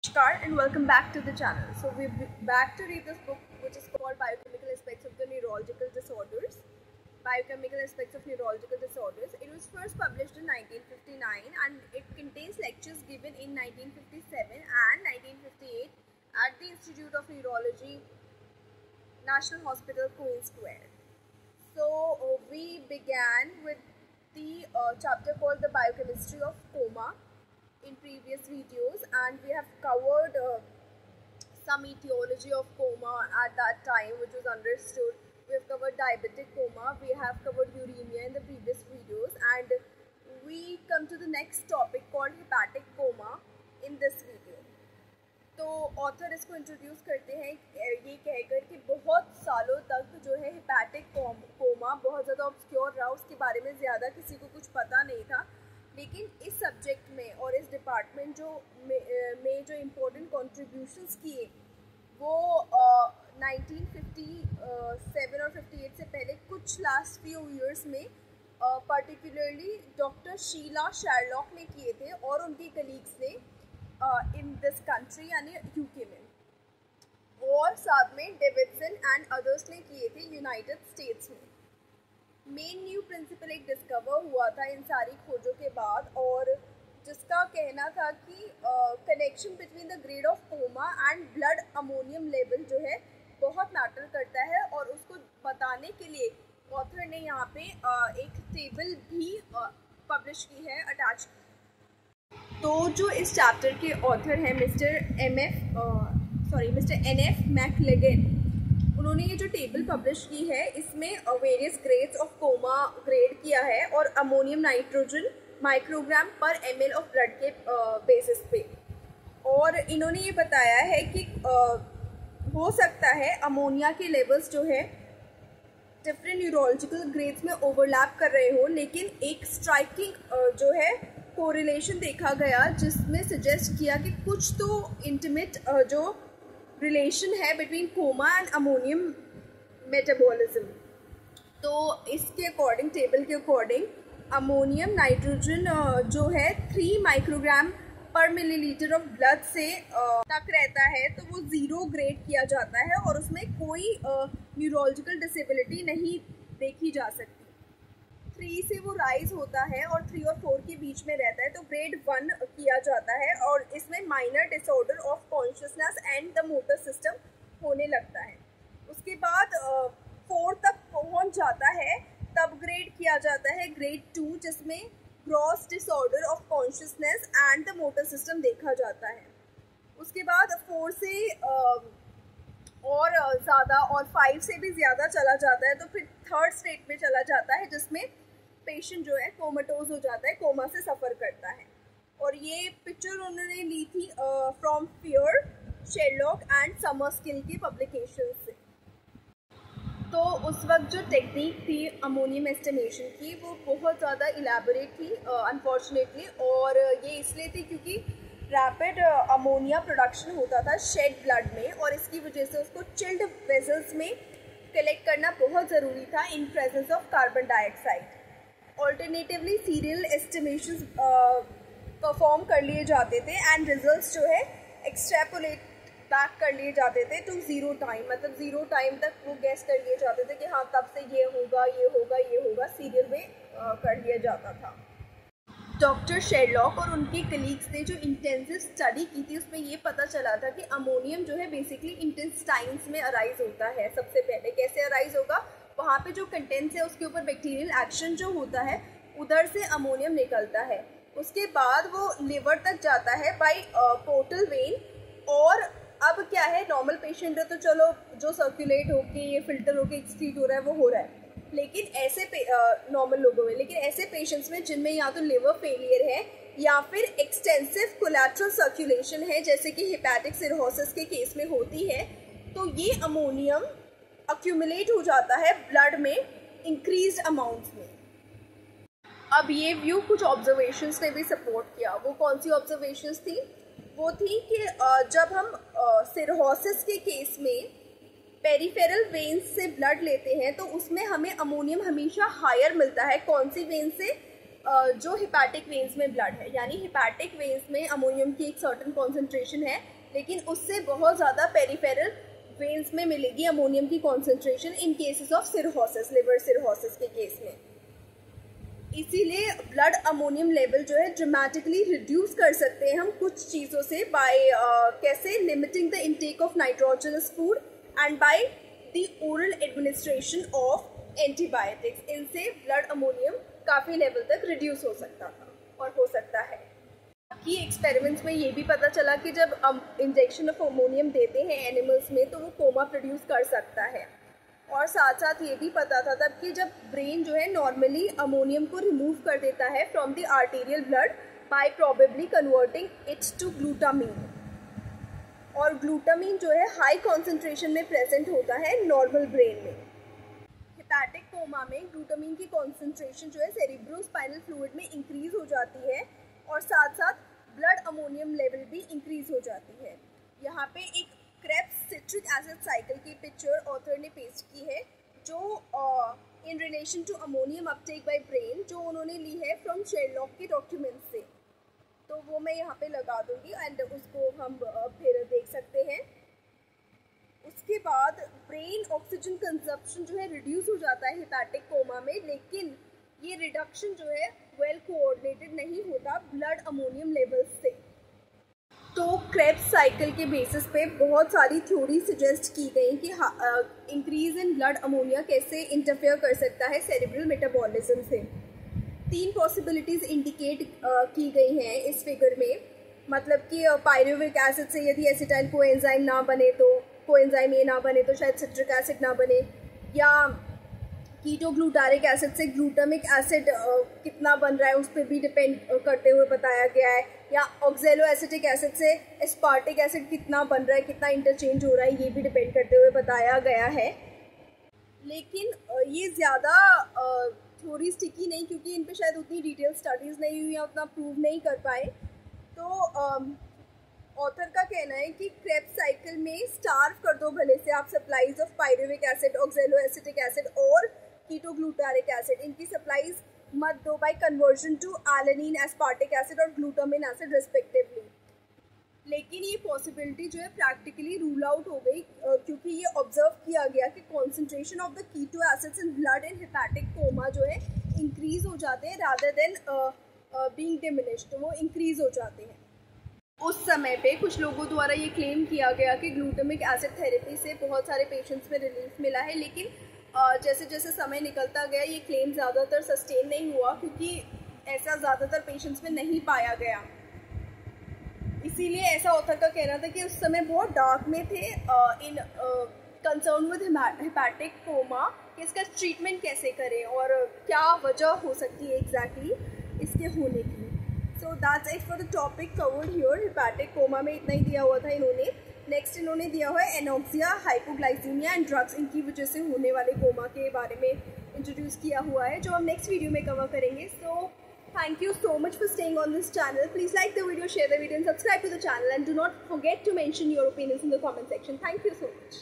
Namaskar and welcome back to the channel. So we're back to read this book which is called Biochemical Aspects of the Neurological Disorders. Biochemical Aspects of Neurological Disorders. It was first published in 1959 and it contains lectures given in 1957 and 1958 at the Institute of Neurology, National Hospital, Queen Square. So we began with the chapter called The Biochemistry of Coma in previous videos, and we have covered some etiology of coma at that time which was understood. We have covered diabetic coma, we have covered uremia in the previous videos, and we come to the next topic called hepatic coma in this video. तो author इसको introduce करते हैं ये कहकर कि बहुत सालों तक जो है हेपेटिक कोमा बहुत ज़्यादा ऑब्सक्योर रहा, उसके बारे में ज़्यादा किसी को कुछ पता नहीं था, लेकिन इस सब्जेक्ट में और इस डिपार्टमेंट जो इम्पोर्टेंट कॉन्ट्रीब्यूशंस किए वो 1957 और 58 से पहले कुछ लास्ट फ्यू ईयर्स में पर्टिकुलरली डॉक्टर शीला शेरलॉक ने किए थे और उनके कलीग्स ने इन दिस कंट्री यानी यूके में, और साथ में डेविडसन एंड अदर्स ने किए थे यूनाइटेड स्टेट्स में। मेन न्यू प्रिंसिपल एक डिस्कवर हुआ था इन सारी खोजों के बाद, और जिसका कहना था कि connection between the grade of coma and blood ammonium level जो है बहुत मैटर करता है, और उसको बताने के लिए ऑथर ने यहाँ पे एक टेबल भी पब्लिश की है अटैच। तो जो इस चैप्टर के ऑथर हैं मिस्टर NF मैकलेगन, उन्होंने ये जो टेबल पब्लिश की है इसमें various grades of coma grade किया है और अमोनियम नाइट्रोजन माइक्रोग्राम पर ml ऑफ ब्लड के बेसिस पे, और इन्होंने ये बताया है कि हो सकता है अमोनिया के लेवल्स जो है डिफरेंट न्यूरोलॉजिकल ग्रेड्स में ओवरलैप कर रहे हो, लेकिन एक स्ट्राइकिंग जो है कोरिलेशन देखा गया जिसमें सजेस्ट किया कि कुछ तो इंटीमेट जो रिलेशन है between coma and ammonium metabolism. तो इसके अकॉर्डिंग टेबल के अकॉर्डिंग अमोनियम नाइट्रोजन जो है 3 माइक्रोग्राम पर मिलीलीटर ऑफ ब्लड से तक रहता है तो वो 0 ग्रेड किया जाता है और उसमें कोई न्यूरोलॉजिकल डिसेबिलिटी नहीं देखी जा सकती। 3 से वो राइज होता है और 3 और 4 के बीच में रहता है तो ग्रेड 1 किया जाता है, और इसमें minor disorder of consciousness and the motor system होने लगता है। उसके बाद 4 तक पहुंच जाता है तब ग्रेड किया जाता है ग्रेड 2, जिसमें gross disorder of consciousness and the motor system देखा जाता है। उसके बाद 4 से और ज़्यादा और 5 से भी ज़्यादा चला जाता है तो फिर थर्ड स्टेट में चला जाता है जिसमें पेशेंट जो है कोमाटोज हो जाता है, कोमा से सफ़र करता है। और ये पिक्चर उन्होंने ली थी फ्रॉम फियर, शेरलॉक एंड समरस्किल की पब्लिकेशन से। तो उस वक्त जो टेक्निक थी अमोनियम एस्टिमेशन की वो बहुत ज़्यादा इलेबोरेट थी अनफॉर्चुनेटली, और ये इसलिए थी क्योंकि रैपिड अमोनिया प्रोडक्शन होता था शेड ब्लड में, और इसकी वजह से उसको चिल्ड वेजल्स में कलेक्ट करना बहुत ज़रूरी था in presence of carbon dioxide. Alternatively serial estimations perform कर लिए जाते थे एंड रिजल्ट्स जो है एक्सट्रैपोलेट बैक कर लिए जाते थे टू 0 टाइम, मतलब 0 टाइम तक वो गेस कर लिए जाते थे कि हाँ तब से ये होगा ये होगा ये होगा, सीरियल में कर लिया जाता था। डॉक्टर शेरलॉक और उनके कलीग्स ने जो इंटेंसिव स्टडी की थी उसमें ये पता चला था कि अमोनियम जो है बेसिकली इंटेस्टाइन्स में अराइज होता है। सबसे पहले कैसे अराइज होगा, वहाँ पे जो कंटेंट्स है उसके ऊपर बैक्टीरियल एक्शन जो होता है उधर से अमोनियम निकलता है, उसके बाद वो लिवर तक जाता है बाय पोर्टल वेन, और अब क्या है नॉर्मल पेशेंट है तो चलो जो सर्कुलेट होके ये फिल्टर होके एक्सक्रीट हो रहा है वो हो रहा है, लेकिन ऐसे नॉर्मल लोगों में, लेकिन ऐसे पेशेंट्स में जिनमें या तो लिवर फेलियर है या फिर एक्सटेंसिव कोलैटरल सर्कुलेशन है जैसे कि हेपेटिक सिरोसिस के केस में होती है, तो ये अमोनियम अक्यूमुलेट हो जाता है ब्लड में इंक्रीज्ड अमाउंट्स में। अब ये व्यू कुछ ऑब्जर्वेशंस ने भी सपोर्ट किया। वो कौन सी ऑब्जर्वेशंस थी? वो थी कि जब हम सिरोसिस के केस में पेरिफेरल वेन्स से ब्लड लेते हैं तो उसमें हमें अमोनियम हमेशा हायर मिलता है। कौन सी वेन से? जो हिपैटिक वेन्स में ब्लड है, यानी हिपैटिक वेन्स में अमोनियम की एक सर्टेन कॉन्सेंट्रेशन है, लेकिन उससे बहुत ज़्यादा पेरिफेरल वेन्स में मिलेगी अमोनियम की concentration in cases of cirrhosis, liver cirrhosis के केस में। इसीलिए ब्लड अमोनियम लेवल जो है ड्रामेटिकली रिड्यूस कर सकते हैं हम कुछ चीज़ों से, बाय कैसे, limiting the intake of nitrogenous food and by the oral administration of antibiotics. इनसे ब्लड अमोनियम काफ़ी लेवल तक रिड्यूस हो सकता था और हो सकता है। कि एक्सपेरिमेंट्स में ये भी पता चला कि जब इंजेक्शन ऑफ अमोनियम देते हैं एनिमल्स में तो वो कोमा प्रोड्यूस कर सकता है। और साथ साथ ये भी पता था तब कि जब ब्रेन जो है नॉर्मली अमोनियम को रिमूव कर देता है from the arterial blood by probably converting its to glutamine, और ग्लूटामीन जो है हाई कॉन्सेंट्रेशन में प्रेजेंट होता है नॉर्मल ब्रेन में। हिपैटिक कोमा में ग्लूटामीन की कॉन्सेंट्रेशन जो है सेरिब्रोस्पाइनल फ्लूइड में इंक्रीज हो जाती है और साथ साथ ब्लड अमोनियम लेवल भी इंक्रीज हो जाती है। यहाँ पे एक क्रेब्स सिट्रिक एसिड साइकिल की पिक्चर ऑथर ने पेस्ट की है जो in relation to ammonium uptake by brain, जो उन्होंने ली है फ्रॉम शेरलॉक के डॉक्यूमेंट से, तो वो मैं यहाँ पे लगा दूंगी एंड उसको हम फिर देख सकते हैं। उसके बाद ब्रेन ऑक्सीजन कंजप्शन जो है रिड्यूस हो जाता है हिपैटिक कोमा में, लेकिन ये रिडक्शन जो है वेल कोऑर्डिनेटेड नहीं होता ब्लड अमोनियम लेवल्स से। तो क्रेब्स साइकिल के बेसिस पे बहुत सारी थ्योरी सजेस्ट की गई कि इंक्रीज इन ब्लड अमोनिया कैसे इंटरफेयर कर सकता है सेरेब्रल मेटाबॉलिज्म से। 3 पॉसिबिलिटीज़ इंडिकेट की गई हैं इस फिगर में, मतलब कि पायरुविक एसिड से यदि एसिटाइल कोएंजाइम ना बने तो, कोएंजाइम ए ना बने तो शायद सिट्रिक एसिड ना बने, या कीटोग्लूटारिक एसिड से ग्लूटामिक एसिड कितना बन रहा है उस पर भी डिपेंड करते हुए बताया गया है, या ऑक्जेलो एसिटिक एसिड से एस्पार्टिक एसिड कितना बन रहा है, कितना इंटरचेंज हो रहा है, ये भी डिपेंड करते हुए बताया गया है। लेकिन ये ज़्यादा थ्योरी स्टिकी नहीं, क्योंकि इन पे शायद उतनी डिटेल स्टडीज़ नहीं हुई या उतना प्रूव नहीं कर पाए। तो ऑथर का कहना है कि क्रेब्स साइकिल में स्टार्व कर दो भले से आप supplies of pyruvic acid, oxaloacetic acid और कीटोग्लूटारिक एसिड, इनकी सप्लाईज मत दो by conversion to alanine, aspartic acid और ग्लूटामिन एसिड रिस्पेक्टिवली। लेकिन ये पॉसिबिलिटी जो है प्रैक्टिकली रूल आउट हो गई, क्योंकि ये ऑब्जर्व किया गया कि concentration of the keto acids in blood in hepatic coma जो है इंक्रीज हो जाते हैं रादर देन बीइंग डिमिनिश्ड, वो इंक्रीज हो जाते हैं। उस समय पे कुछ लोगों द्वारा ये क्लेम किया गया कि ग्लूटामिक एसिड थेरेपी से बहुत सारे पेशेंट्स में रिलीफ मिला है, लेकिन जैसे जैसे समय निकलता गया ये क्लेम ज़्यादातर सस्टेन नहीं हुआ, क्योंकि ऐसा ज़्यादातर पेशेंट्स में नहीं पाया गया। इसीलिए ऐसा ऑथर का कहना था कि उस समय बहुत डार्क में थे in concern with hepatic coma कि इसका ट्रीटमेंट कैसे करें और क्या वजह हो सकती है एग्जैक्टली इसके होने की। So that's it for the topic covered here. Hepatic coma में इतना ही दिया हुआ था इन्होंने। नेक्स्ट इन्होंने दिया हुआ है एनोक्सिया, हाइपोग्लाइसीमिया एंड ड्रग्स, इनकी वजह से होने वाले कोमा के बारे में इंट्रोड्यूस किया हुआ है, जो हम नेक्स्ट वीडियो में कवर करेंगे। सो thank you so much for staying on this channel. Please like the video, share the video and subscribe to the channel, and do not forget to mention your opinions in the comment section. Thank you so much.